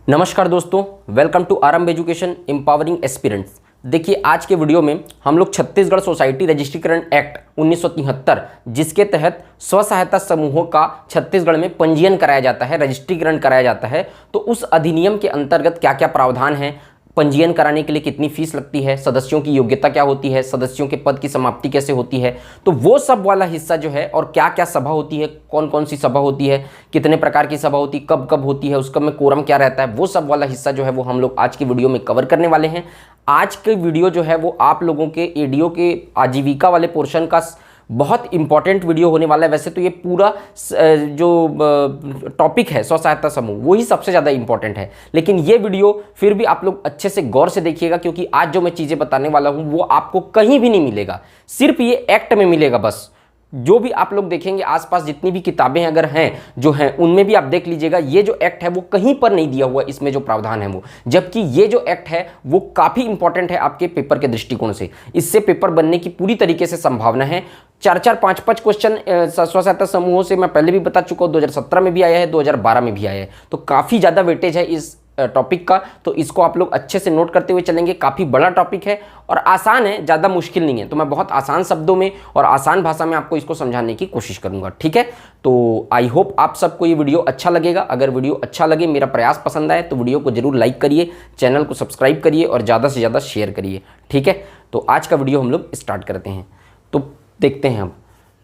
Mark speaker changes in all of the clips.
Speaker 1: नमस्कार दोस्तों, welcome to आरंभ एजुकेशन एम्पावरिंग एस्पिरेंट्स। देखिए, आज के वीडियो में हम लोग छत्तीसगढ़ सोसाइटी रजिस्ट्रीकरण एक्ट 1973 जिसके तहत स्व सहायता समूहों का छत्तीसगढ़ में पंजीयन कराया जाता है, रजिस्ट्रीकरण कराया जाता है, तो उस अधिनियम के अंतर्गत क्या क्या प्रावधान है, पंजीयन कराने के लिए कितनी फीस लगती है, सदस्यों की योग्यता क्या होती है, सदस्यों के पद की समाप्ति कैसे होती है, तो वो सब वाला हिस्सा जो है, और क्या क्या सभा होती है, कौन कौन सी सभा होती है, कितने प्रकार की सभा होती है, कब कब होती है, उसका में कोरम क्या रहता है, वो सब वाला हिस्सा जो है वो हम लोग आज की वीडियो में कवर करने वाले हैं। आज के वीडियो जो है वो आप लोगों के एडीओ के आजीविका वाले पोर्शन का बहुत इंपॉर्टेंट वीडियो होने वाला है। वैसे तो ये पूरा जो टॉपिक है स्व सहायता समूह वही सबसे ज़्यादा इंपॉर्टेंट है, लेकिन ये वीडियो फिर भी आप लोग अच्छे से गौर से देखिएगा, क्योंकि आज जो मैं चीज़ें बताने वाला हूँ वो आपको कहीं भी नहीं मिलेगा, सिर्फ ये एक्ट में मिलेगा बस। जो भी आप लोग देखेंगे आसपास जितनी भी किताबें अगर हैं जो हैं उनमें भी आप देख लीजिएगा, ये जो एक्ट है वो कहीं पर नहीं दिया हुआ इसमें जो प्रावधान है वो, जबकि ये जो एक्ट है वो काफ़ी इंपॉर्टेंट है आपके पेपर के दृष्टिकोण से। इससे पेपर बनने की पूरी तरीके से संभावना है। 4-4, 5-5 क्वेश्चन स्व सहायता समूहों से मैं पहले भी बता चुका हूँ, 2017 में भी आया है, 2012 में भी आया है, तो काफ़ी ज़्यादा वेटेज है इस टॉपिक का। तो इसको आप लोग अच्छे से नोट करते हुए चलेंगे। काफ़ी बड़ा टॉपिक है और आसान है, ज़्यादा मुश्किल नहीं है, तो मैं बहुत आसान शब्दों में और आसान भाषा में आपको इसको समझाने की कोशिश करूंगा, ठीक है। तो आई होप आप सबको ये वीडियो अच्छा लगेगा। अगर वीडियो अच्छा लगे, मेरा प्रयास पसंद आए, तो वीडियो को जरूर लाइक करिए, चैनल को सब्सक्राइब करिए और ज़्यादा से ज़्यादा शेयर करिए, ठीक है। तो आज का वीडियो हम लोग स्टार्ट करते हैं। तो देखते हैं हम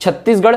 Speaker 1: छत्तीसगढ़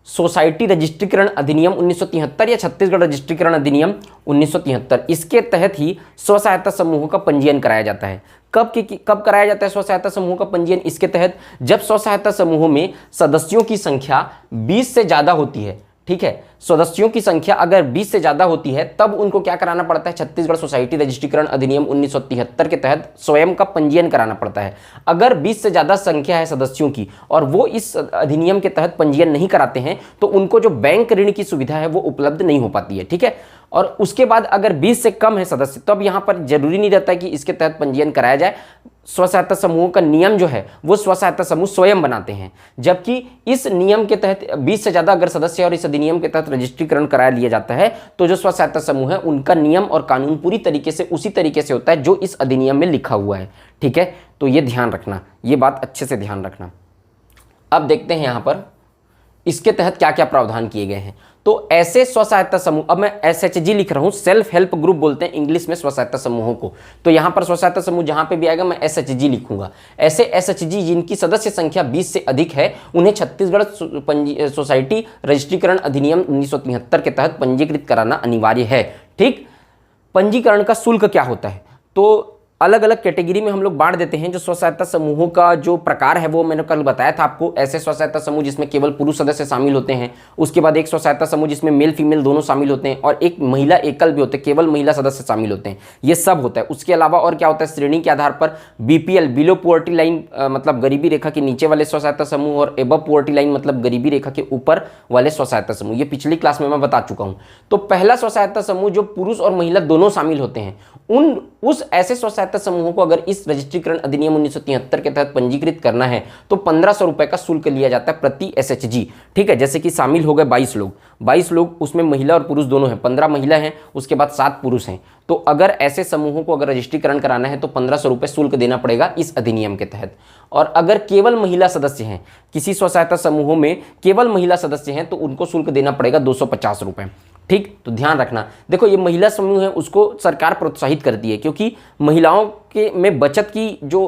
Speaker 1: सोसाइटी रजिस्ट्रीकरण अधिनियम 1973 या छत्तीसगढ़ रजिस्ट्रीकरण अधिनियम 1973, इसके तहत ही स्व सहायता समूहों का पंजीयन कराया जाता है। कब कराया जाता है स्व सहायता समूहों का पंजीयन? इसके तहत जब स्व सहायता समूहों में सदस्यों की संख्या 20 से ज़्यादा होती है, ठीक है, सदस्यों की संख्या अगर 20 से ज़्यादा होती है तब उनको क्या कराना पड़ता है? छत्तीसगढ़ सोसाइटी रजिस्ट्रीकरण अधिनियम 1973 के तहत स्वयं का पंजीयन कराना पड़ता है। अगर 20 से ज़्यादा संख्या है सदस्यों की और वो इस अधिनियम के तहत पंजीयन नहीं कराते हैं तो उनको जो बैंक ऋण की सुविधा है वो उपलब्ध नहीं हो पाती है, ठीक है। और उसके बाद अगर 20 से कम है सदस्य तब यहाँ पर जरूरी नहीं रहता है कि इसके तहत पंजीयन कराया जाए। स्व सहायता समूहों का नियम जो है वो स्व सहायता समूह स्वयं बनाते हैं, जबकि इस नियम के तहत 20 से ज़्यादा अगर सदस्य और इस अधिनियम के तहत रजिस्ट्रीकरण करा लिया जाता है तो जो स्व सहायता समूह है उनका नियम और कानून पूरी तरीके से उसी तरीके से होता है जो इस अधिनियम में लिखा हुआ है, ठीक है। तो ये ध्यान रखना, ये बात अच्छे से ध्यान रखना। अब देखते हैं यहाँ पर इसके तहत क्या क्या प्रावधान किए गए हैं। तो ऐसे स्व सहायता समूह, अब मैं SHG लिख रहा हूं, सेल्फ हेल्प ग्रुप बोलते हैं इंग्लिश में स्व सहायता समूहों को, तो यहां पर स्व सहायता समूह जहां पे भी आएगा मैं SHG लिखूंगा। ऐसे SHG जिनकी सदस्य संख्या 20 से अधिक है उन्हें छत्तीसगढ़ सोसाइटी रजिस्ट्रीकरण अधिनियम 1973 के तहत पंजीकृत कराना अनिवार्य है, ठीक। पंजीकरण का शुल्क क्या होता है? तो अलग अलग कैटेगरी में हम लोग बांट देते हैं। जो स्व सहायता समूहों का जो प्रकार है वो मैंने कल बताया था आपको। ऐसे स्व सहायता समूह जिसमें केवल पुरुष सदस्य शामिल होते हैं, उसके बाद एक स्व सहायता समूह जिसमें मेल फीमेल दोनों शामिल होते हैं, और एक महिला एकल भी होते हैं, केवल महिला सदस्य शामिल होते हैं, ये सब होता है। उसके अलावा और क्या होता है? श्रेणी के आधार पर BPL बिलो पुअर्टी लाइन मतलब गरीबी रेखा के नीचे वाले स्व सहायता समूह, और एबव पुअर्टी लाइन मतलब गरीबी रेखा के ऊपर वाले स्व सहायता समूह, ये पिछली क्लास में मैं बता चुका हूँ। तो पहला स्व सहायता समूह जो पुरुष और महिला दोनों शामिल होते हैं, उस ऐसे स्व सहायता समूहों को अगर इस रजिस्ट्रीकरण अधिनियम 1973 के तहत पंजीकृत करना है तो 1500 रुपए का शुल्क लिया जाता है प्रति SHG, ठीक है। जैसे कि शामिल हो गए 22 लोग, उसमें महिला और पुरुष दोनों हैं, 15 महिला हैं, उसके बाद 7 पुरुष हैं। तो अगर ऐसे समूहों को अगर रजिस्ट्रीकरण कराना है तो 1500 रुपये शुल्क देना पड़ेगा इस अधिनियम के तहत। और अगर केवल महिला सदस्य हैं, किसी स्व सहायता समूहों में केवल महिला सदस्य हैं, तो उनको शुल्क देना पड़ेगा 250 रुपये, ठीक। तो ध्यान रखना। देखो, ये महिला समूह है उसको सरकार प्रोत्साहित करती है, क्योंकि महिलाओं के में बचत की जो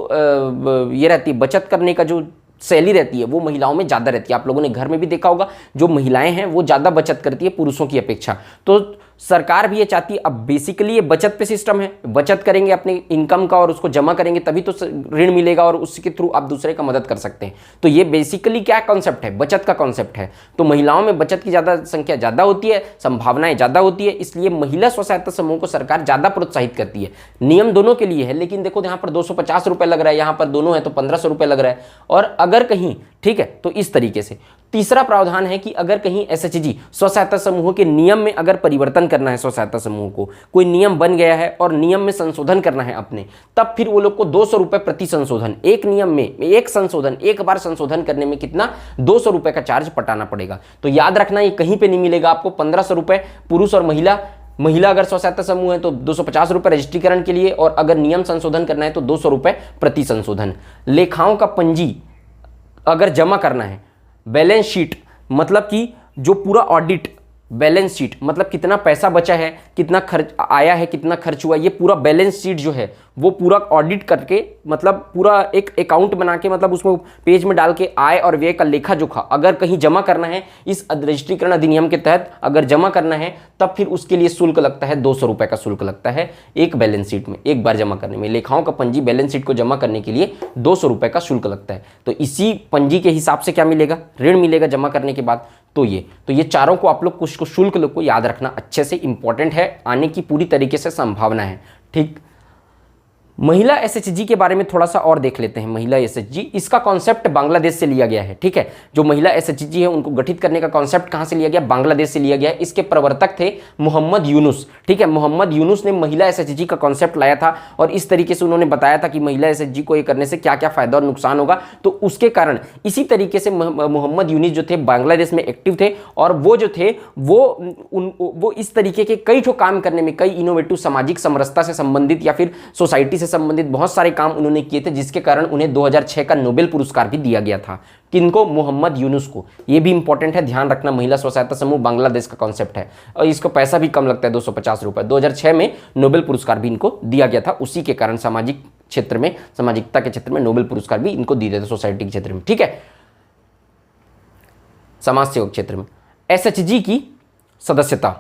Speaker 1: ये रहती है, बचत करने का जो शैली रहती है वो महिलाओं में ज़्यादा रहती है। आप लोगों ने घर में भी देखा होगा, जो महिलाएं हैं वो ज़्यादा बचत करती है पुरुषों की अपेक्षा। तो सरकार भी ये चाहती है, अब बेसिकली ये बचत पे सिस्टम है, बचत करेंगे अपने इनकम का और उसको जमा करेंगे तभी तो ऋण मिलेगा और उसके थ्रू आप दूसरे का मदद कर सकते हैं। तो ये बेसिकली क्या कॉन्सेप्ट है? बचत का कॉन्सेप्ट है। तो महिलाओं में बचत की ज़्यादा संख्या ज़्यादा होती है, संभावनाएं ज़्यादा होती है, इसलिए महिला स्व सहायता समूह को सरकार ज़्यादा प्रोत्साहित करती है। नियम दोनों के लिए है, लेकिन देखो यहाँ पर 250 रुपये लग रहा है, यहाँ पर दोनों है तो 1500 रुपये लग रहा है। और अगर कहीं, ठीक है, तो इस तरीके से। तीसरा प्रावधान है कि अगर कहीं SHG स्व सहायता समूहों के नियम में अगर परिवर्तन करना है, स्व सहायता समूह को कोई नियम बन गया है और नियम में संशोधन करना है अपने, तब फिर वो लोग को 200 रुपये प्रति संशोधन, एक नियम में एक संशोधन, एक बार संशोधन करने में कितना 200 रुपये का चार्ज पटाना पड़ेगा। तो याद रखना, ये कहीं पे नहीं मिलेगा आपको। 1500 रुपये पुरुष और महिला महिला अगर स्व सहायता समूह है तो 250 रुपये रजिस्ट्रीकरण के लिए, और अगर नियम संशोधन करना है तो 200 रुपये प्रति संशोधन। लेखाओं का पंजी अगर जमा करना है, बैलेंस शीट मतलब कि जो पूरा ऑडिट, बैलेंस शीट मतलब कितना पैसा बचा है, कितना खर्च आया है, कितना खर्च हुआ, ये पूरा बैलेंस शीट जो है वो पूरा ऑडिट करके, मतलब पूरा एक अकाउंट बना के, मतलब उसमें पेज में डाल के आय और व्यय का लेखा जोखा अगर कहीं जमा करना है इस रजिस्ट्रीकरण अधिनियम के तहत अगर जमा करना है, तब फिर उसके लिए शुल्क लगता है, 200 रुपये का शुल्क लगता है एक बैलेंस शीट में, एक बार जमा करने में। लेखाओं का पंजी बैलेंस शीट को जमा करने के लिए 200 रुपये का शुल्क लगता है। तो इसी पंजी के हिसाब से क्या मिलेगा, ऋण मिलेगा जमा करने के बाद। तो ये चारों को आप लोग कुछ शुल्क लोग को याद रखना अच्छे से, इंपॉर्टेंट है, आने की पूरी तरीके से संभावना है। ठीक, महिला एसएचजी के बारे में थोड़ा सा और देख लेते हैं। महिला एसएचजी, इसका कॉन्सेप्ट बांग्लादेश से लिया गया है। ठीक है, जो महिला एसएचजी है उनको गठित करने का कॉन्सेप्ट कहां से लिया गया, बांग्लादेश से लिया गया है। इसके प्रवर्तक थे मोहम्मद यूनुस। ठीक है, मोहम्मद यूनुस ने महिला एसएचजी का कॉन्सेप्ट लाया था और इस तरीके से उन्होंने बताया था कि महिला एसएचजी को ये करने से क्या क्या फायदा और नुकसान होगा। तो उसके कारण इसी तरीके से मोहम्मद यूनुस जो थे बांग्लादेश में एक्टिव थे, और वो जो थे वो इस तरीके के कई ठो काम करने में, कई इनोवेटिव सामाजिक समरसता से संबंधित या फिर सोसाइटी से संबंधित बहुत सारे काम उन्होंने किए थे, जिसके कारण उन्हें 2006 का नोबेल पुरस्कार भी दिया गया था। किनको, मोहम्मद यूनुस को। ये भी इंपॉर्टेंट है, ध्यान रखना। महिला स्व सहायता समूह बांग्लादेश का कॉन्सेप्ट है और इसका पैसा भी कम लगता है, 250 रुपये। 2006 में नोबेल पुरस्कार भी इनको दिया गया था, उसी के कारण सामाजिक क्षेत्र में, सामाजिकता के क्षेत्र में नोबेल पुरस्कार भी इनको दिए थे सोसाइटी के क्षेत्र में। ठीक है, समाज सेवक क्षेत्र में। एसएचजी की सदस्यता,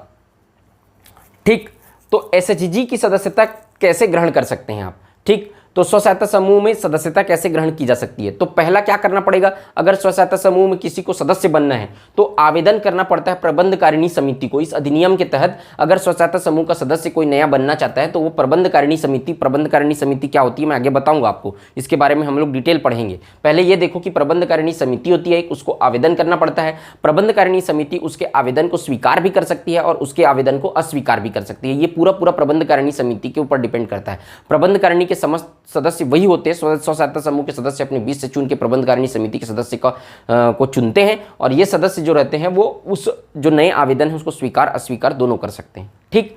Speaker 1: ठीक, तो एसएचजी की सदस्यता कैसे ग्रहण कर सकते हैं आप। ठीक, तो स्व सहायता समूह में सदस्यता कैसे ग्रहण की जा सकती है। तो पहला क्या करना पड़ेगा, अगर स्व सहायता समूह में किसी को सदस्य बनना है तो आवेदन करना पड़ता है प्रबंधकारिणी समिति को। इस अधिनियम के तहत अगर स्व सहायता समूह का सदस्य कोई नया बनना चाहता है तो वो प्रबंधकारिणी समिति क्या होती है मैं आगे बताऊंगा आपको, इसके बारे में हम लोग डिटेल पढ़ेंगे। पहले ये देखो कि प्रबंधकारिणी समिति होती है, उसको आवेदन करना पड़ता है। प्रबंधकारिणी समिति उसके आवेदन को स्वीकार भी कर सकती है और उसके आवेदन को अस्वीकार भी कर सकती है। ये पूरा प्रबंधकारिणी समिति के ऊपर डिपेंड करता है। प्रबंधकारिणी के समस्त सदस्य वही होते हैं, स्व सहायता समूह के सदस्य अपने बीच से चुन के प्रबंधकारिणी समिति के सदस्य को चुनते हैं, और ये सदस्य जो रहते हैं वो उस जो नए आवेदन है उसको स्वीकार अस्वीकार दोनों कर सकते हैं। ठीक,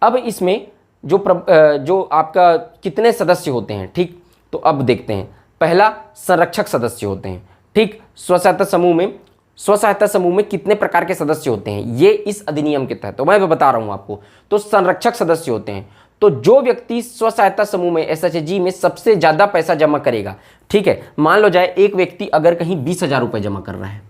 Speaker 1: अब इसमें जो आपका कितने सदस्य होते हैं, ठीक, तो अब देखते हैं। पहला, संरक्षक सदस्य होते हैं। ठीक, स्व सहायता समूह में कितने प्रकार के सदस्य होते हैं ये इस अधिनियम के तहत तो मैं बता रहा हूं आपको। तो संरक्षक सदस्य होते हैं, तो जो व्यक्ति स्व सहायता समूह में एसएचजी में सबसे ज्यादा पैसा जमा करेगा। ठीक है, मान लो जाए एक व्यक्ति अगर कहीं 20,000 रुपए जमा कर रहा है,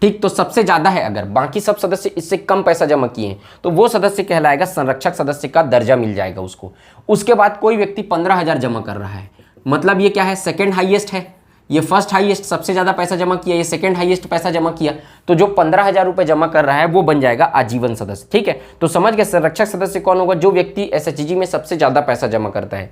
Speaker 1: ठीक, तो सबसे ज्यादा है, अगर बाकी सब सदस्य इससे कम पैसा जमा किए हैं तो वो सदस्य कहलाएगा, संरक्षक सदस्य का दर्जा मिल जाएगा उसको। उसके बाद कोई व्यक्ति 15,000 जमा कर रहा है, मतलब ये क्या है, सेकेंड हाईएस्ट है। ये फर्स्ट हाईएस्ट सबसे ज्यादा पैसा जमा किया, ये सेकंड हाईएस्ट पैसा जमा किया, तो जो 15,000 रुपए जमा कर रहा है वो बन जाएगा आजीवन सदस्य। ठीक है, तो समझ गए, संरक्षक सदस्य कौन होगा, जो व्यक्ति एसएचजी में सबसे ज्यादा पैसा जमा करता है।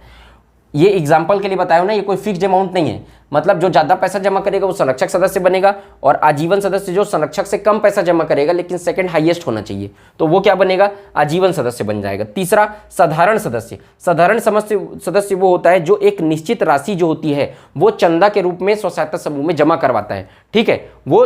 Speaker 1: ये एग्जाम्पल के लिए बताया ना, ये कोई फिक्स्ड अमाउंट नहीं है, मतलब जो ज्यादा पैसा जमा करेगा वो संरक्षक सदस्य बनेगा, और आजीवन सदस्य जो संरक्षक से कम पैसा जमा करेगा लेकिन सेकंड हाईएस्ट होना चाहिए तो वो क्या बनेगा, आजीवन सदस्य बन जाएगा। तीसरा, साधारण सदस्य। साधारण सदस्य वो होता है जो एक निश्चित राशि जो होती है वो चंदा के रूप में स्व सहायता समूह में जमा करवाता है। ठीक है, वो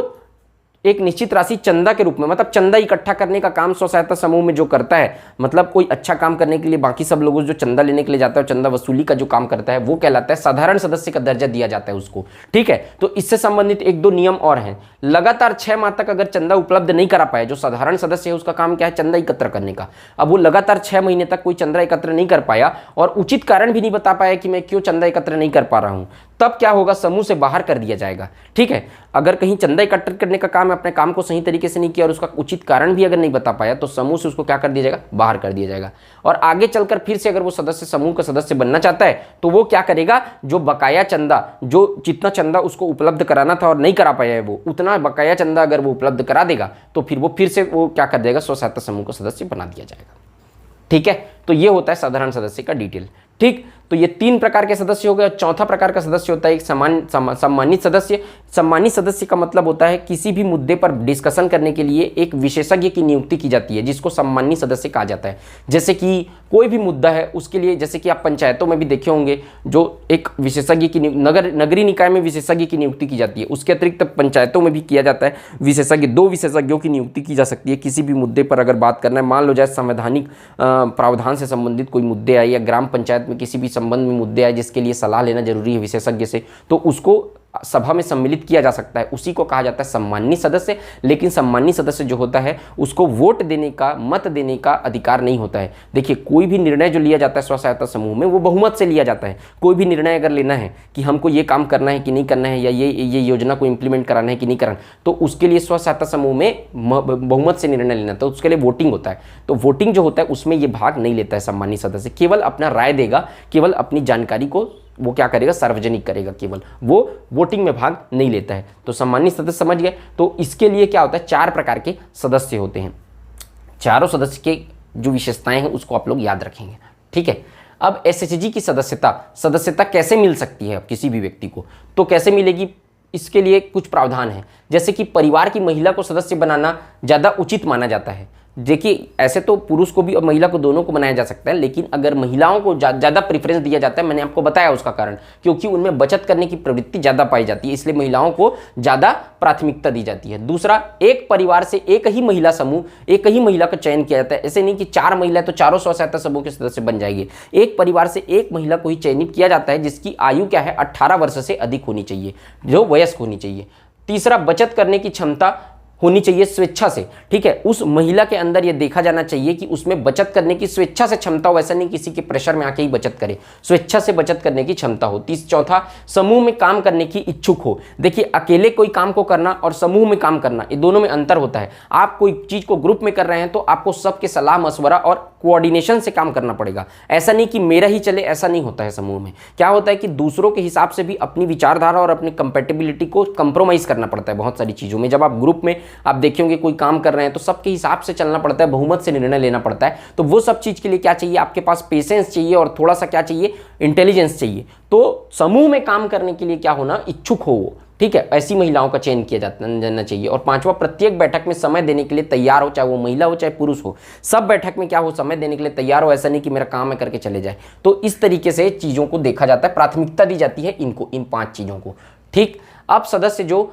Speaker 1: एक निश्चित राशि चंदा के रूप में, मतलब चंदा इकट्ठा करने का काम स्व सहायता समूह में जो करता है, मतलब कोई अच्छा काम करने के लिए बाकी सब लोगों जो चंदा लेने के लिए जाता है, चंदा वसूली का जो काम करता है वो कहलाता है, साधारण सदस्य का दर्जा दिया जाता है उसको। ठीक है, तो इससे संबंधित 1-2 नियम और हैं। लगातार 6 माह तक अगर चंदा उपलब्ध नहीं करा पाए, जो साधारण सदस्य है उसका काम क्या है, चंदा एकत्र करने का। अब वो लगातार 6 महीने तक कोई चंदा एकत्र नहीं कर पाया और उचित कारण भी नहीं बता पाया कि मैं क्यों चंदा एकत्र नहीं कर पा रहा हूं, तब क्या होगा, समूह से बाहर कर दिया जाएगा। ठीक है, अगर कहीं चंदा एकत्र करने का काम अपने काम को सही तरीके से नहीं किया और उसका उचित कारण भी अगर नहीं बता पाया तो समूह से उसको क्या कर दिया जाएगा, बाहर कर दिया जाएगा। और आगे चलकर फिर से अगर वो सदस्य समूह का सदस्य बनना चाहता है तो वो क्या करेगा, जो बकाया चंदा, जो जितना चंदा उसको उपलब्ध कराना था और नहीं करा पाया है वो उतना बकाया चंदा अगर वो उपलब्ध करा देगा तो फिर वो फिर से वो क्या कर देगा, स्व सहायता समूह का सदस्य बना दिया जाएगा। ठीक है, तो ये होता है साधारण सदस्य का डिटेल। ठीक, तो ये 3 प्रकार के सदस्य हो गए। चौथा प्रकार का सदस्य होता है एक सम्मानित सदस्य। सम्मानित सदस्य का मतलब होता है किसी भी मुद्दे पर डिस्कशन करने के लिए एक विशेषज्ञ की नियुक्ति की जाती है, जिसको सम्मानित सदस्य कहा जाता है। जैसे कि कोई भी मुद्दा है उसके लिए, जैसे कि आप पंचायतों में भी देखे होंगे, जो एक विशेषज्ञ की नगरीय निकाय में विशेषज्ञ की नियुक्ति की जाती है, उसके अतिरिक्त पंचायतों में भी किया जाता है विशेषज्ञ। 2 विशेषज्ञों की नियुक्ति की जा सकती है किसी भी मुद्दे पर अगर बात करना है। मान लो जाए संवैधानिक प्रावधान से संबंधित कोई मुद्दे आए या ग्राम पंचायत में किसी भी संबंध में मुद्दे आए जिसके लिए सलाह लेना जरूरी है विशेषज्ञ से, तो उसको सभा में सम्मिलित किया जा सकता है, उसी को कहा जाता है सम्मानित सदस्य। लेकिन सम्मानित सदस्य जो होता है उसको वोट देने का, मत देने का अधिकार नहीं होता है। देखिए, कोई भी निर्णय जो लिया जाता है स्व सहायता समूह में वो बहुमत से लिया जाता है। कोई भी निर्णय अगर लेना है कि हमको ये काम करना है कि नहीं करना है, या ये योजना को इंप्लीमेंट कराना है कि नहीं कराना, तो उसके लिए स्व सहायता समूह में बहुमत से निर्णय लेना, तो उसके लिए वोटिंग होता है। तो वोटिंग जो होता है उसमें ये भाग नहीं लेता है सम्मानित सदस्य, केवल अपना राय देगा, केवल अपनी जानकारी को वो क्या करेगा, सार्वजनिक करेगा, केवल वो वोटिंग में भाग नहीं लेता है। तो सम्मानित सदस्य समझ गए। तो इसके लिए क्या होता है, 4 प्रकार के सदस्य होते हैं। चारों सदस्य के जो विशेषताएं हैं उसको आप लोग याद रखेंगे, ठीक है। अब एसएचजी की सदस्यता कैसे मिल सकती है अब किसी भी व्यक्ति को, तो कैसे मिलेगी, इसके लिए कुछ प्रावधान है। जैसे कि परिवार की महिला को सदस्य बनाना ज़्यादा उचित माना जाता है। देखिए, ऐसे तो पुरुष को भी और महिला को दोनों को बनाया जा सकता है, लेकिन अगर महिलाओं को ज़्यादा प्रेफरेंस दिया जाता है, मैंने आपको बताया उसका कारण, क्योंकि उनमें बचत करने की प्रवृत्ति ज़्यादा पाई जाती है, इसलिए महिलाओं को ज़्यादा प्राथमिकता दी जाती है। दूसरा, एक परिवार से एक ही महिला समूह, एक ही महिला का चयन किया जाता है। ऐसे नहीं कि 4 महिला तो चारों स्व सहायता समूह के सदस्य बन जाएंगे। एक परिवार से एक महिला को ही चयनित किया जाता है जिसकी आयु क्या है, 18 वर्ष से अधिक होनी चाहिए, जो वयस्क होनी चाहिए। तीसरा, बचत करने की क्षमता होनी चाहिए स्वेच्छा से, ठीक है। उस महिला के अंदर यह देखा जाना चाहिए कि उसमें बचत करने की स्वेच्छा से क्षमता हो, ऐसा नहीं किसी के प्रेशर में आके ही बचत करे, स्वेच्छा से बचत करने की क्षमता हो। चौथा, समूह में काम करने की इच्छुक हो। देखिए, अकेले कोई काम को करना और समूह में काम करना, ये दोनों में अंतर होता है। आप कोई चीज को ग्रुप में कर रहे हैं तो आपको सबके सलाह मशवरा और कोऑर्डिनेशन से काम करना पड़ेगा। ऐसा नहीं कि मेरा ही चले, ऐसा नहीं होता है। समूह में क्या होता है कि दूसरों के हिसाब से भी अपनी विचारधारा और अपनी कंपेटेबिलिटी को कंप्रोमाइज करना पड़ता है बहुत सारी चीज़ों में। जब आप ग्रुप में आप देखेंगे कोई काम कर रहे हैं तो सबके हिसाब से चलना पड़ता है, बहुमत से निर्णय लेना पड़ता है। तो वो सब चीज़ के लिए क्या चाहिए, आपके पास पेशेंस चाहिए और थोड़ा सा क्या चाहिए, इंटेलिजेंस चाहिए। तो समूह में काम करने के लिए क्या होना, इच्छुक हो, ठीक है। ऐसी महिलाओं का चयन किया जाना चाहिए। और 5वां, प्रत्येक बैठक में समय देने के लिए तैयार हो, चाहे वो महिला हो चाहे पुरुष हो, सब बैठक में क्या हो, समय देने के लिए तैयार हो। ऐसा नहीं कि मेरा काम है करके चले जाए। तो इस तरीके से चीज़ों को देखा जाता है, प्राथमिकता दी जाती है इनको, इन 5 चीज़ों को, ठीक। अब सदस्य जो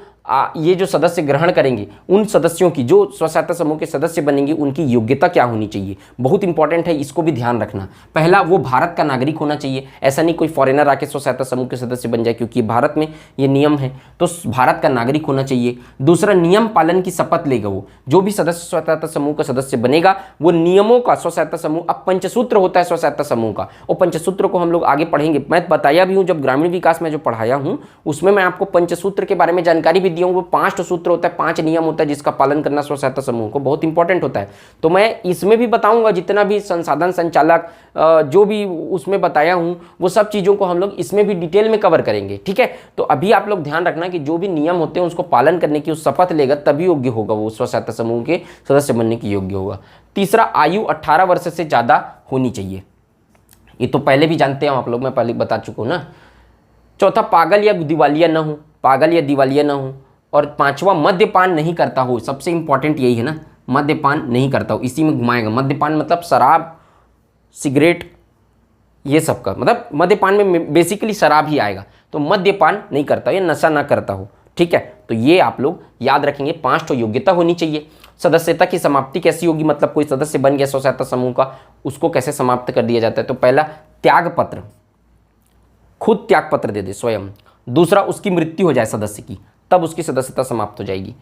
Speaker 1: ये जो सदस्य ग्रहण करेंगे, उन सदस्यों की जो स्व सहायता समूह के सदस्य बनेंगे उनकी योग्यता क्या होनी चाहिए, बहुत इंपॉर्टेंट है, इसको भी ध्यान रखना। पहला, वो भारत का नागरिक होना चाहिए। ऐसा नहीं कोई फॉरेनर आके स्व सहायता समूह के सदस्य बन जाए, क्योंकि भारत में ये नियम है, तो भारत का नागरिक होना चाहिए। दूसरा, नियम पालन की शपथ लेगा वो, जो भी सदस्य स्व सहायता समूह का सदस्य बनेगा वो नियमों का, स्व सहायता समूह, अब पंचसूत्र होता है स्व सहायता समूह का, और पंचसूत्र को हम लोग आगे पढ़ेंगे। मैं बताया भी हूँ, जब ग्रामीण विकास में जो पढ़ाया हूँ उसमें मैं आपको पंचसूत्र के बारे में जानकारी भी दिया हूँ। वो 5 सूत्र होता है, 5 नियम होता है जिसका पालन करना स्व सहायता समूह को बहुत इंपॉर्टेंट होता है। तो मैं इसमें भी बताऊंगा, जितना भी संसाधन संचालक जो भी उसमें बताया हूं वो सब चीज़ों को हम लोग इसमें भी डिटेल में कवर करेंगे, ठीक है। तो अभी आप लोग ध्यान रखना कि जो भी नियम होते हैं उसको पालन करने की उस शपथ लेगा, तभी योग्य होगा वो स्व सहायता समूह के सदस्य बनने की योग्य होगा। तीसरा, आयु 18 वर्ष से ज़्यादा होनी चाहिए। ये तो पहले भी जानते हैं आप लोग, मैं पहले बता चुका हूँ ना। चौथा, पागल या दिवालिया ना हो, पागल या दिवालिया ना हो। और 5वां, मद्यपान नहीं करता हो। सबसे इंपॉर्टेंट यही है ना, मद्यपान नहीं करता हो, इसी में घुमाएगा। मद्यपान मतलब शराब, सिगरेट, ये सब का मतलब मद्यपान में बेसिकली शराब ही आएगा। तो मद्यपान नहीं करता हो या नशा ना करता हो, ठीक है। तो ये आप लोग याद रखेंगे। 5 तो योग्यता होनी चाहिए। सदस्यता की समाप्ति कैसी होगी, मतलब कोई सदस्य बन गया स्व सहायता समूह का, उसको कैसे समाप्त कर दिया जाता है। तो पहला, त्याग पत्र, खुद त्याग पत्र दे दे स्वयं। दूसरा, उसकी मृत्यु हो जाए सदस्य की, तब उसकी सदस्यता समाप्त हो जाएगी।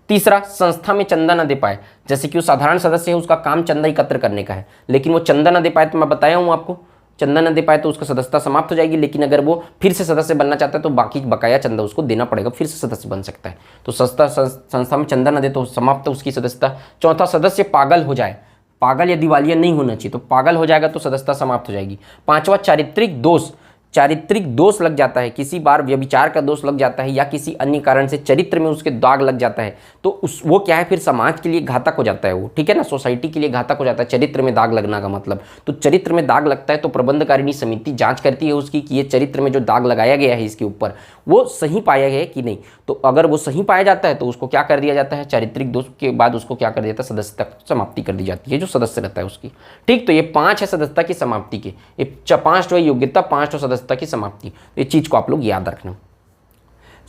Speaker 1: तीसरा, संस्था में चंदा न दे पाए, जैसे कि वो साधारण सदस्य है, उसका काम चंदा एकत्र करने का है, लेकिन वो चंदा न दे पाए, तो मैं बताया हूँ आपको, चंदा न दे पाए तो उसका सदस्यता समाप्त हो जाएगी। लेकिन अगर वो फिर से सदस्य बनना चाहता है तो बाकी बकाया चंदा उसको देना पड़ेगा, फिर से सदस्य बन सकता है। तो संस्था में चंदा न दे तो समाप्त उसकी सदस्यता। चौथा, सदस्य पागल हो जाए, पागल या दिवालिया नहीं होना चाहिए, तो पागल हो जाएगा तो सदस्यता समाप्त हो जाएगी। 5वां, चारित्रिक दोष, चारित्रिक दोष लग जाता है, किसी बार व्यभिचार का दोष लग जाता है या किसी अन्य कारण से चरित्र में उसके दाग लग जाता है, तो वो क्या है, फिर समाज के लिए घातक हो जाता है वो, ठीक है ना, सोसाइटी के लिए घातक हो जाता है चरित्र में दाग लगना का मतलब। तो चरित्र में दाग लगता है तो प्रबंधकारिणी समिति जांच करती है उसकी कि ये चरित्र में जो दाग लगाया गया है इसके ऊपर वो सही पाया गया है कि नहीं। तो अगर वो सही पाया जाता है तो उसको क्या कर दिया जाता है, चारित्रिक दोष के बाद उसको क्या कर दिया जाता है, सदस्यता समाप्ति कर दी जाती है जो सदस्य रहता है उसकी। ठीक, तो ये 5 है सदस्यता की समाप्ति के, ये 5 तो है योग्यता, 5 तो सदस्यता की समाप्ति। ये चीज को आप लोग याद रखना।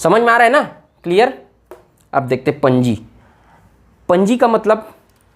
Speaker 1: समझ में आ रहा है ना, क्लियर। अब देखते पंजी। पंजी का मतलब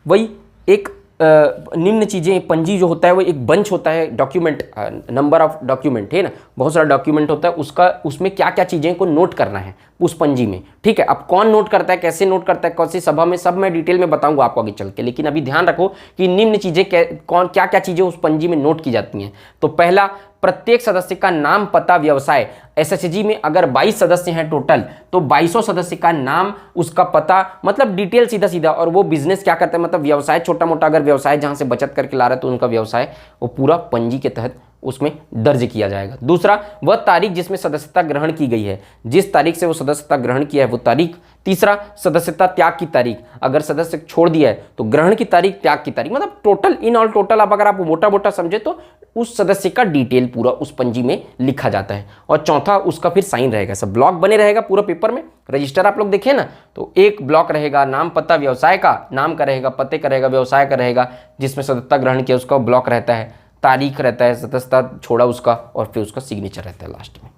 Speaker 1: वही एक निम्न चीज़ें, पंजी जो होता है वो एक बंच होता है, डॉक्यूमेंट, नंबर ऑफ डॉक्यूमेंट है ना, बहुत सारा डॉक्यूमेंट होता है, उसका उसमें क्या क्या चीज़ें को नोट करना है उस पंजी में। ठीक है, अब कौन नोट करता है, कैसे नोट करता है, कौन सी सभा में, सब मैं डिटेल में बताऊंगा आपको आगे चल के, लेकिन अभी ध्यान रखो कि निम्न चीज़ें क्या क्या चीज़ें उस पंजी में नोट की जाती हैं। तो पहला, प्रत्येक सदस्य का नाम, पता, व्यवसाय। एसएचजी में अगर 22 सदस्य हैं टोटल, तो 22 सदस्य का नाम, उसका पता, मतलब डिटेल सीधा सीधा, और वो बिजनेस क्या करते हैं, मतलब व्यवसाय, छोटा मोटा अगर व्यवसाय जहां से बचत करके ला रहा है तो उनका व्यवसाय वो पूरा पंजी के तहत उसमें दर्ज किया जाएगा। दूसरा, वह तारीख जिसमें सदस्यता ग्रहण की गई है, जिस तारीख से वो सदस्यता ग्रहण किया है वो तारीख। तीसरा, सदस्यता त्याग की तारीख, अगर सदस्य छोड़ दिया है तो ग्रहण की तारीख, त्याग की तारीख, मतलब टोटल इन ऑल टोटल आप अगर आप मोटा मोटा समझे तो उस सदस्य का डिटेल पूरा उस पंजी में लिखा जाता है। और चौथा, उसका फिर साइन रहेगा, सब ब्लॉक बने रहेगा पूरा पेपर में। रजिस्टर आप लोग देखें ना, तो एक ब्लॉक रहेगा नाम, पता, व्यवसाय का, नाम का रहेगा, पते का रहेगा, व्यवसाय का रहेगा, जिसमें सदस्यता ग्रहण किया उसका ब्लॉक रहता है, तारीख रहता है, सदस्यता छोड़ा उसका, और फिर उसका सिग्नेचर रहता है लास्ट में।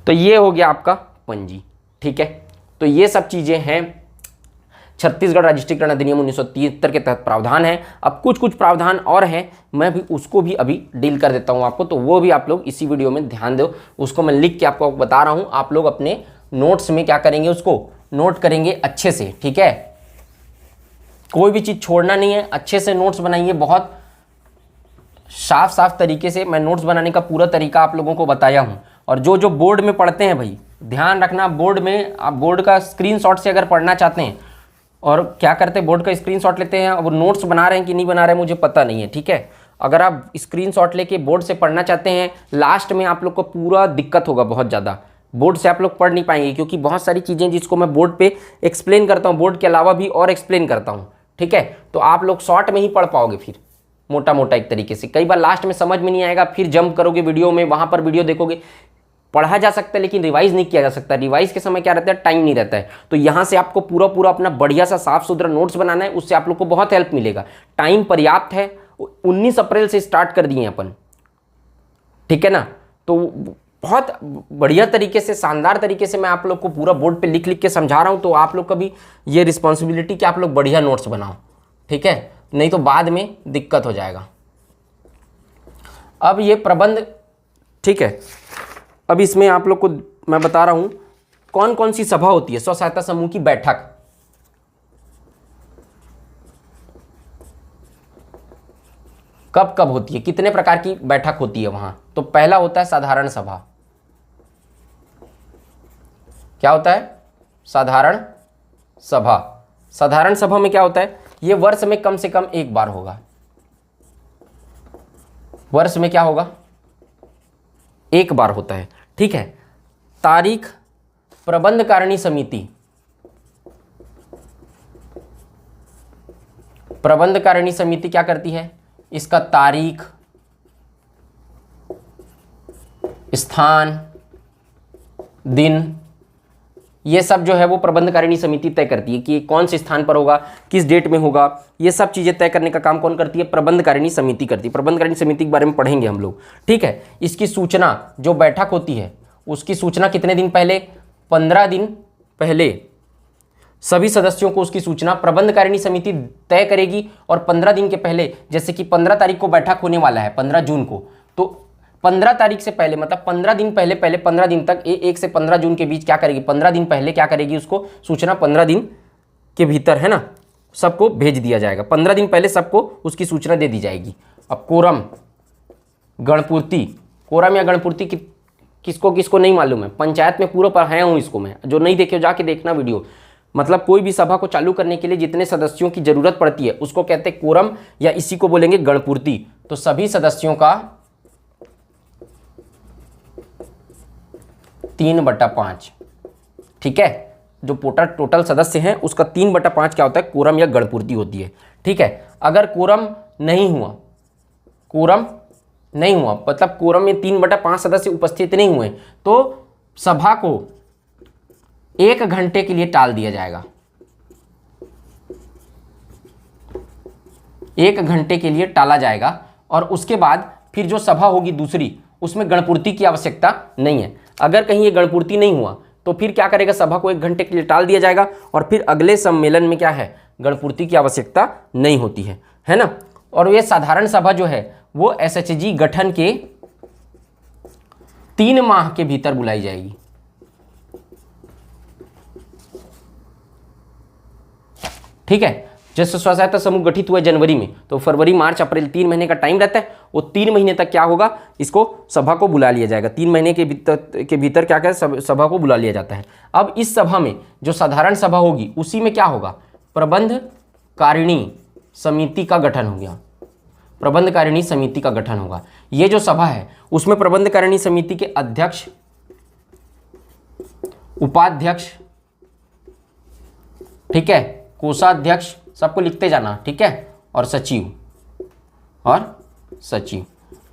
Speaker 1: तो ये हो गया आपका पंजी। ठीक है, तो ये सब चीज़ें हैं छत्तीसगढ़ रजिस्ट्रीकरण अधिनियम 1973 के तहत प्रावधान है। अब कुछ कुछ प्रावधान और हैं, मैं भी उसको भी अभी डील कर देता हूँ आपको, तो वो भी आप लोग इसी वीडियो में ध्यान दो, उसको मैं लिख के आपको बता रहा हूँ। आप लोग अपने नोट्स में क्या करेंगे, उसको नोट करेंगे अच्छे से। ठीक है, कोई भी चीज़ छोड़ना नहीं है, अच्छे से नोट्स बनाइए, बहुत साफ साफ तरीके से। मैं नोट्स बनाने का पूरा तरीका आप लोगों को बताया हूँ। और जो जो बोर्ड में पढ़ते हैं भाई, ध्यान रखना, बोर्ड में आप बोर्ड का स्क्रीनशॉट से अगर पढ़ना चाहते हैं, और क्या करते हैं, बोर्ड का स्क्रीनशॉट लेते हैं, और नोट्स बना रहे हैं कि नहीं बना रहे हैं मुझे पता नहीं है। ठीक है, अगर आप स्क्रीनशॉट लेके बोर्ड से पढ़ना चाहते हैं, लास्ट में आप लोग को पूरा दिक्कत होगा, बहुत ज़्यादा बोर्ड से आप लोग पढ़ नहीं पाएंगे, क्योंकि बहुत सारी चीज़ें जिसको मैं बोर्ड पे एक्सप्लेन करता हूँ, बोर्ड के अलावा भी और एक्सप्लेन करता हूँ। ठीक है, तो आप लोग शॉर्ट में ही पढ़ पाओगे, फिर मोटा मोटा एक तरीके से। कई बार लास्ट में समझ में नहीं आएगा, फिर जंप करोगे वीडियो में, वहाँ पर वीडियो देखोगे। पढ़ा जा सकता है लेकिन रिवाइज नहीं किया जा सकता, रिवाइज के समय क्या रहता है, टाइम नहीं रहता है। तो यहाँ से आपको पूरा पूरा अपना बढ़िया सा साफ सुथरा नोट्स बनाना है, उससे आप लोग को बहुत हेल्प मिलेगा। टाइम पर्याप्त है, 19 अप्रैल से स्टार्ट कर दिए अपन। ठीक है ना, तो बहुत बढ़िया तरीके से, शानदार तरीके से मैं आप लोग को पूरा बोर्ड पे लिख लिख के समझा रहा हूँ। तो आप लोग का भी ये रिस्पॉन्सिबिलिटी कि आप लोग बढ़िया नोट्स बनाओ। ठीक है, नहीं तो बाद में दिक्कत हो जाएगा। अब ये प्रबंध, ठीक है, अब इसमें आप लोग को मैं बता रहा हूं कौन कौन सी सभा होती है। स्व सहायता समूह की बैठक कब कब होती है, कितने प्रकार की बैठक होती है वहां। तो पहला होता है साधारण सभा। क्या होता है, साधारण सभा। साधारण सभा में क्या होता है, ये वर्ष में कम से कम एक बार होगा। वर्ष में क्या होगा, एक बार होता है। ठीक है, तारीख, प्रबंधकारिणी समिति, प्रबंधकारिणी समिति क्या करती है, इसका तारीख, स्थान, दिन, ये सब जो है वो प्रबंधकारिणी समिति तय करती है कि कौन से स्थान पर होगा, किस डेट में होगा। ये सब चीज़ें तय करने का काम कौन करती है, प्रबंधकारिणी समिति करती है। प्रबंधकारिणी समिति के बारे में पढ़ेंगे हम लोग। ठीक है, इसकी सूचना, जो बैठक होती है उसकी सूचना कितने दिन पहले, 15 दिन पहले सभी सदस्यों को उसकी सूचना प्रबंधकारिणी समिति तय करेगी। और 15 दिन के पहले, जैसे कि 15 तारीख को बैठक होने वाला है, 15 जून को, तो 15 तारीख से पहले, मतलब 15 दिन पहले, 15 दिन तक, 1 से 15 जून के बीच क्या करेगी, 15 दिन पहले क्या करेगी, उसको सूचना 15 दिन के भीतर, है ना, सबको भेज दिया जाएगा। 15 दिन पहले सबको उसकी सूचना दे दी जाएगी। अब कोरम, गणपूर्ति, कोरम या गणपूर्ति किसको किसको नहीं मालूम है, पंचायत में पूरा पढ़ाया हूँ इसको मैं, जो नहीं देखे जाके देखना वीडियो। मतलब कोई भी सभा को चालू करने के लिए जितने सदस्यों की जरूरत पड़ती है उसको कहते हैं कोरम, या इसी को बोलेंगे गणपूर्ति। तो सभी सदस्यों का 3/5। ठीक है, जो टोटल सदस्य हैं उसका 3/5 क्या होता है, कोरम या गणपूर्ति होती है। ठीक है, अगर कोरम नहीं हुआ मतलब कोरम में 3/5 सदस्य उपस्थित नहीं हुए तो सभा को 1 घंटे के लिए टाल दिया जाएगा। 1 घंटे के लिए टाला जाएगा और उसके बाद फिर जो सभा होगी दूसरी, उसमें गणपूर्ति की आवश्यकता नहीं है। अगर कहीं ये गणपूर्ति नहीं हुआ तो फिर क्या करेगा, सभा को 1 घंटे के लिए टाल दिया जाएगा और फिर अगले सम्मेलन में क्या है, गणपूर्ति की आवश्यकता नहीं होती है ना। और ये साधारण सभा जो है वो एसएचजी गठन के 3 माह के भीतर बुलाई जाएगी। ठीक है, जैसे स्व सहायता समूह गठित हुआ जनवरी में तो फरवरी मार्च अप्रैल 3 महीने का टाइम रहता है। वो 3 महीने तक क्या होगा, इसको सभा को बुला लिया जाएगा। 3 महीने के भीतर क्या क्या सभा को बुला लिया जाता है। अब इस सभा में जो साधारण सभा होगी उसी में क्या होगा, प्रबंधकारिणी समिति का गठन हो गया। प्रबंधकारिणी समिति का गठन होगा। ये जो सभा है उसमें प्रबंधकारिणी समिति के अध्यक्ष, उपाध्यक्ष, ठीक है, कोषाध्यक्ष, सबको लिखते जाना, ठीक है, और सचिव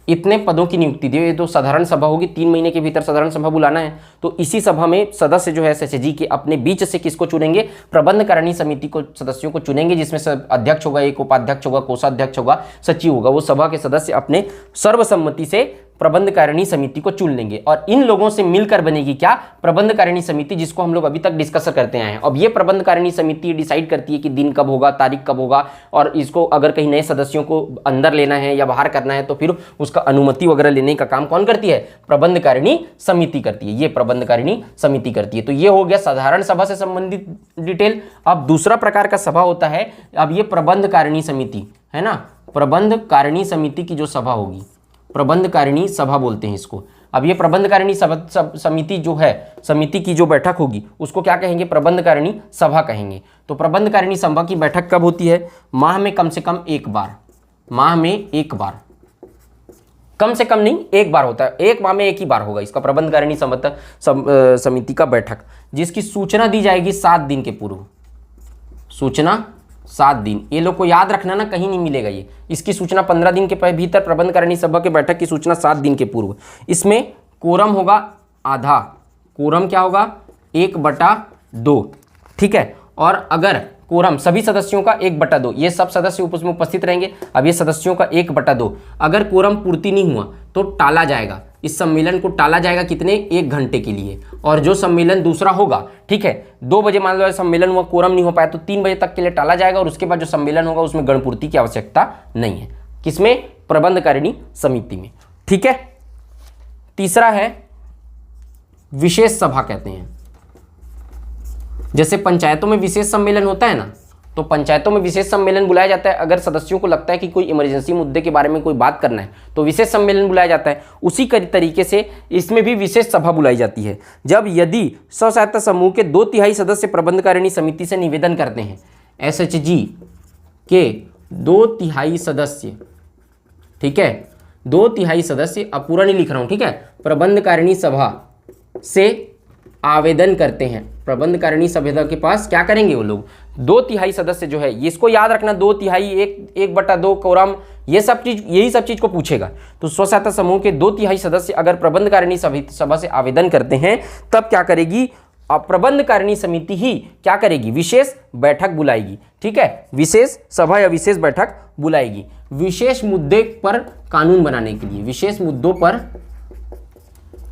Speaker 1: इतने पदों की नियुक्ति दी। ये तो साधारण सभा होगी, 3 महीने के भीतर साधारण सभा बुलाना है। तो इसी सभा में सदस्य जो है एसएचजी के अपने बीच से किसको चुनेंगे, प्रबंधकारिणी समिति को सदस्यों को चुनेंगे, जिसमें अध्यक्ष होगा, एक उपाध्यक्ष होगा, कोषाध्यक्ष होगा, सचिव होगा। वो सभा के सदस्य अपने सर्वसम्मति से प्रबंधकारिणी समिति को चुन लेंगे और इन लोगों से मिलकर बनेगी क्या, प्रबंधकारिणी समिति, जिसको हम लोग अभी तक डिस्कस करते आए हैं। अब ये प्रबंधकारिणी समिति डिसाइड करती है कि दिन कब होगा, तारीख कब होगा, और इसको अगर कहीं नए सदस्यों को अंदर लेना है या बाहर करना है तो फिर उसका अनुमति वगैरह लेने का काम कौन करती है, प्रबंधकारिणी समिति करती है। ये प्रबंधकारिणी समिति करती है। तो ये हो गया साधारण सभा से संबंधित डिटेल। अब दूसरा प्रकार का सभा होता है, अब ये प्रबंधकारिणी समिति है ना, प्रबंधकारिणी समिति की जो सभा होगी, प्रबंधकारिणी सभा बोलते हैं इसको। अब ये प्रबंधकारिणी समिति जो है, समिति की जो बैठक होगी उसको क्या कहेंगे, प्रबंधकारिणी सभा कहेंगे। तो प्रबंधकारिणी सभा की बैठक कब होती है, माह में कम से कम 1 बार, माह में 1 बार, कम से कम नहीं 1 बार होता है, 1 माह में 1 ही बार होगा इसका प्रबंधकारिणी समिति का बैठक, जिसकी सूचना दी जाएगी 7 दिन के पूर्व। सूचना 7 दिन, ये लोग को याद रखना ना, कहीं नहीं मिलेगा ये। इसकी सूचना 15 दिन के भीतर, प्रबंधकारिणी सभा के बैठक की सूचना 7 दिन के पूर्व। इसमें कोरम होगा आधा, कोरम क्या होगा 1/2, ठीक है। और अगर कोरम सभी सदस्यों का 1/2, ये सब सदस्य उसमें उपस्थित रहेंगे। अब ये सदस्यों का 1/2, अगर कोरम पूर्ति नहीं हुआ तो टाला जाएगा, इस सम्मेलन को टाला जाएगा कितने, 1 घंटे के लिए। और जो सम्मेलन दूसरा होगा, ठीक है, 2 बजे मान लो सम्मेलन हुआ, कोरम नहीं हो पाया तो 3 बजे तक के लिए टाला जाएगा और उसके बाद जो सम्मेलन होगा उसमें गणपूर्ति की आवश्यकता नहीं है। किसमें, प्रबंधकारिणी समिति में, ठीक है। तीसरा है विशेष सभा कहते हैं। जैसे पंचायतों में विशेष सम्मेलन होता है ना, तो पंचायतों में विशेष सम्मेलन बुलाया जाता है। अगर सदस्यों को लगता है कि कोई इमरजेंसी मुद्दे के बारे में कोई बात करना है तो विशेष सम्मेलन बुलाया जाता है। उसी तरीके से इसमें भी विशेष सभा बुलाई जाती है, जब यदि स्व सहायता समूह के 2/3 सदस्य प्रबंधकारिणी समिति से निवेदन करते हैं, एसएचजी के 2/3 सदस्य, ठीक है, 2/3 सदस्य, अब पूरा नहीं लिख रहा हूं, ठीक है, प्रबंधकारिणी सभा से आवेदन करते हैं। प्रबंधकारिणी सभा के पास क्या करेंगे वो लोग, 2/3 सदस्य जो है, इसको याद रखना, 2/3, 1/2 कोरम, ये सब चीज, यही सब चीज को पूछेगा। तो स्व सहायता समूह के 2/3 सदस्य अगर प्रबंधकारिणी सभा से आवेदन करते हैं तब क्या करेगी, प्रबंधकारिणी समिति ही क्या करेगी, विशेष बैठक बुलाएगी, ठीक है, विशेष सभा या विशेष बैठक बुलाएगी। विशेष मुद्दे पर कानून बनाने के लिए, विशेष मुद्दों पर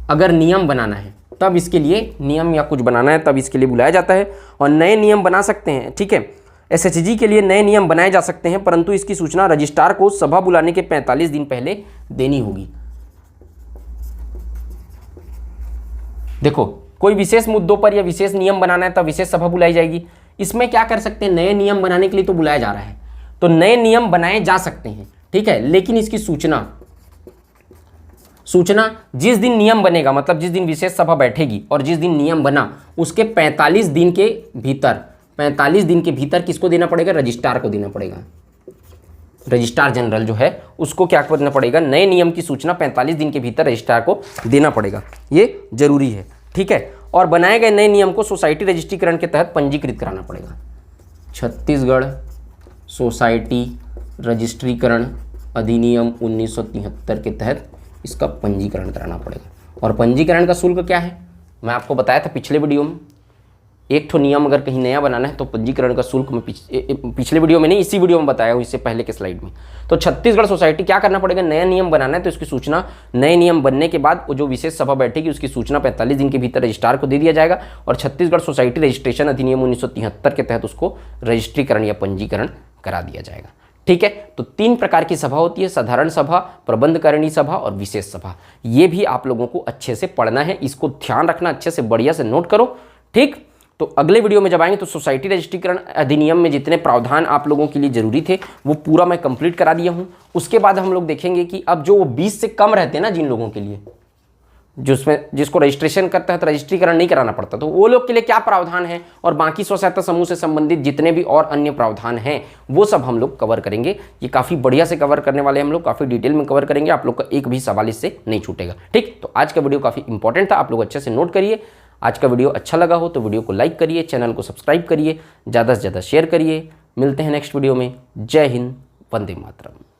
Speaker 1: अगर नियम बनाना है तब इसके लिए नियम या कुछ बनाना है तब इसके लिए बुलाया जाता है। और नए नियम बना सकते हैं, ठीक है, एसएचजी के लिए नए नियम बनाए जा सकते हैं, परंतु इसकी सूचना रजिस्ट्रार को सभा बुलाने के 45 दिन पहले देनी होगी। देखो, कोई विशेष मुद्दों पर या विशेष नियम बनाना है तब विशेष सभा बुलाई जाएगी। इसमें क्या कर सकते हैं, नए नियम बनाने के लिए तो बुलाया जा रहा है, तो नए नियम बनाए जा सकते हैं, ठीक है, लेकिन इसकी सूचना जिस दिन नियम बनेगा, मतलब जिस दिन विशेष सभा बैठेगी और जिस दिन नियम बना उसके 45 दिन के भीतर, 45 दिन के भीतर किसको देना पड़ेगा, रजिस्ट्रार को देना पड़ेगा। रजिस्ट्रार जनरल जो है उसको क्या करना पड़ेगा, नए नियम की सूचना 45 दिन के भीतर रजिस्ट्रार को देना पड़ेगा, ये जरूरी है, ठीक है। और बनाए गए नए नियम को सोसाइटी रजिस्ट्रीकरण के तहत पंजीकृत कराना पड़ेगा। छत्तीसगढ़ सोसाइटी रजिस्ट्रीकरण अधिनियम 1973 के तहत इसका पंजीकरण कराना पड़ेगा। और पंजीकरण का शुल्क क्या है, मैं आपको बताया था पिछले वीडियो में। एक ठो नियम अगर कहीं नया बनाना है तो पंजीकरण का शुल्क में पिछले वीडियो में नहीं, इसी वीडियो में बताया हूँ, इससे पहले के स्लाइड में। तो छत्तीसगढ़ सोसाइटी क्या करना पड़ेगा, नया नियम बनाना है तो इसकी सूचना नए नियम बनने के बाद वो जो विशेष सभा बैठेगी उसकी सूचना 45 दिन के भीतर रजिस्ट्रार को दे दिया जाएगा और छत्तीसगढ़ सोसाइटी रजिस्ट्रेशन अधिनियम 1973 के तहत उसको रजिस्ट्रीकरण या पंजीकरण करा दिया जाएगा। ठीक है। तो 3 प्रकार की सभा होती है, साधारण सभा, प्रबंधकारिणी सभा और विशेष सभा। ये भी आप लोगों को अच्छे से पढ़ना है, इसको ध्यान रखना, अच्छे से बढ़िया से नोट करो। ठीक। तो अगले वीडियो में जब आएंगे तो सोसाइटी रजिस्ट्रीकरण अधिनियम में जितने प्रावधान आप लोगों के लिए जरूरी थे वो पूरा मैं कंप्लीट करा दिया हूं। उसके बाद हम लोग देखेंगे कि अब जो 20 से कम रहते हैं ना, जिन लोगों के लिए जिसको रजिस्ट्रेशन का तहत रजिस्ट्रीकरण नहीं कराना पड़ता, तो वो लोग के लिए क्या प्रावधान है और बाकी स्व सहायता समूह से संबंधित जितने भी और अन्य प्रावधान हैं वो सब हम लोग कवर करेंगे। ये काफ़ी बढ़िया से कवर करने वाले हम लोग, काफ़ी डिटेल में कवर करेंगे, आप लोग का एक भी सवाल इससे नहीं छूटेगा। ठीक। तो आज का वीडियो काफ़ी इंपॉर्टेंट था, आप लोग अच्छे से नोट करिए। आज का वीडियो अच्छा लगा हो तो वीडियो को लाइक करिए, चैनल को सब्सक्राइब करिए, ज़्यादा से ज़्यादा शेयर करिए। मिलते हैं नेक्स्ट वीडियो में। जय हिंद, वंदे मातरम।